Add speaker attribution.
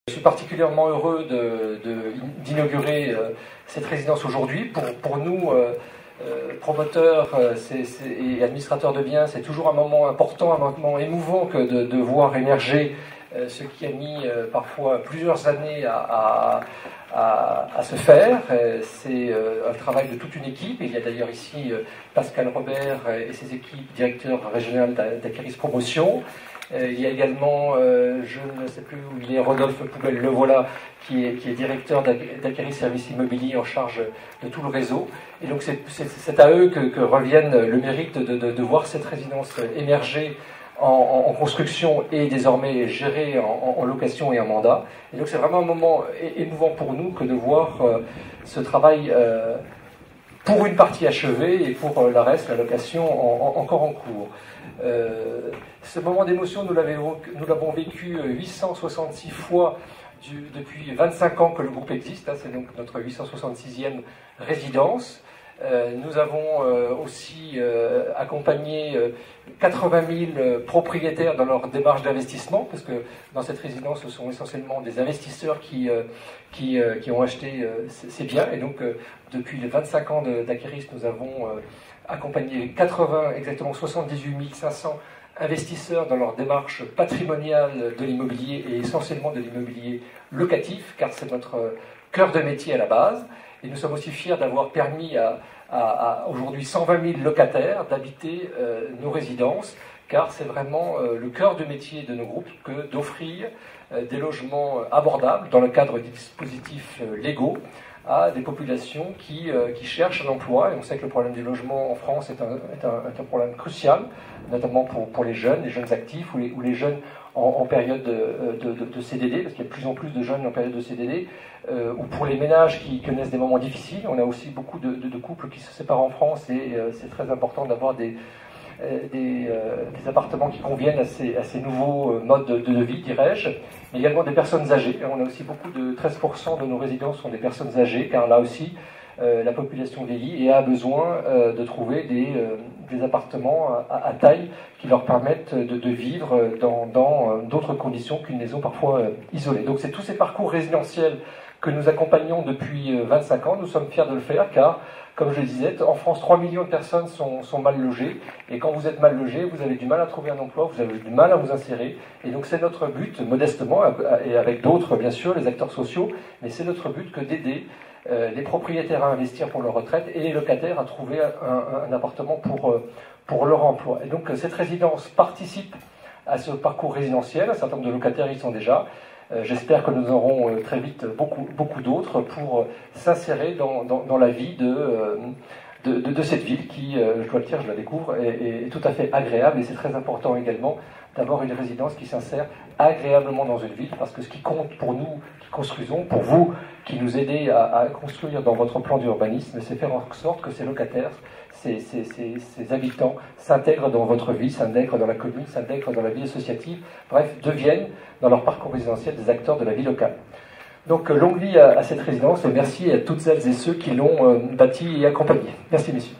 Speaker 1: Je suis particulièrement heureux d'inaugurer cette résidence aujourd'hui. Pour nous, promoteurs et administrateurs de biens, c'est toujours un moment important, un moment émouvant que de voir émerger ce qui a mis parfois plusieurs années à se faire. C'est un travail de toute une équipe. Il y a d'ailleurs ici Pascal Robert et ses équipes, directeur régional d'Aqueris Promotion. Il y a également, je ne sais plus où il est, Rodolphe Poubelle, le voilà, qui est directeur d'Aqueris Services Immobiliers en charge de tout le réseau. Et donc c'est à eux que revienne le mérite de voir cette résidence émerger en construction et désormais gérée en location et en mandat. Et donc c'est vraiment un moment émouvant pour nous que de voir ce travail pour une partie achevée et pour la reste, la location, encore en cours. Ce moment d'émotion, nous l'avons vécu 866 fois depuis 25 ans que le groupe existe. C'est donc notre 866e résidence. Nous avons aussi accompagné 80 000 propriétaires dans leur démarche d'investissement, parce que dans cette résidence, ce sont essentiellement des investisseurs qui ont acheté ces biens. Et donc, depuis les 25 ans d'Aqueris, nous avons accompagné exactement 78 500 investisseurs dans leur démarche patrimoniale de l'immobilier et essentiellement de l'immobilier locatif, car c'est notre cœur de métier à la base. Et nous sommes aussi fiers d'avoir permis à aujourd'hui 120 000 locataires d'habiter nos résidences, car c'est vraiment le cœur de métier de nos groupes que d'offrir des logements abordables dans le cadre des dispositifs légaux à des populations qui cherchent un emploi. Et on sait que le problème du logement en France est un problème crucial, notamment pour les jeunes actifs ou les jeunes en période de CDD, parce qu'il y a de plus en plus de jeunes en période de CDD, ou pour les ménages qui connaissent des moments difficiles. On a aussi beaucoup de couples qui se séparent en France et c'est très important d'avoir des appartements qui conviennent à ces nouveaux modes de vie, dirais-je, mais également des personnes âgées. On a aussi beaucoup 13% de nos résidences sont des personnes âgées, car là aussi, la population vieillit et a besoin de trouver des appartements à taille qui leur permettent de vivre dans d'autres conditions qu'une maison parfois isolée. Donc c'est tous ces parcours résidentiels que nous accompagnons depuis 25 ans. Nous sommes fiers de le faire, car comme je le disais, en France, 3 millions de personnes sont mal logées. Et quand vous êtes mal logé, vous avez du mal à trouver un emploi, vous avez du mal à vous insérer. Et donc c'est notre but, modestement, et avec d'autres, bien sûr, les acteurs sociaux, mais c'est notre but que d'aider les propriétaires à investir pour leur retraite et les locataires à trouver un appartement pour leur emploi. Et donc cette résidence participe à ce parcours résidentiel. Un certain nombre de locataires y sont déjà. J'espère que nous aurons très vite beaucoup d'autres pour s'insérer dans la vie de cette ville qui, je dois le dire, je la découvre, est tout à fait agréable. Et c'est très important également d'avoir une résidence qui s'insère agréablement dans une ville, parce que ce qui compte pour nous qui construisons, pour vous qui nous aidez à construire dans votre plan d'urbanisme, c'est faire en sorte que ces locataires, ces habitants s'intègrent dans votre vie, s'intègrent dans la commune, s'intègrent dans la vie associative, bref, deviennent dans leur parcours résidentiel des acteurs de la vie locale. Donc longue vie à cette résidence et merci à toutes celles et ceux qui l'ont bâtie et accompagnée. Merci messieurs.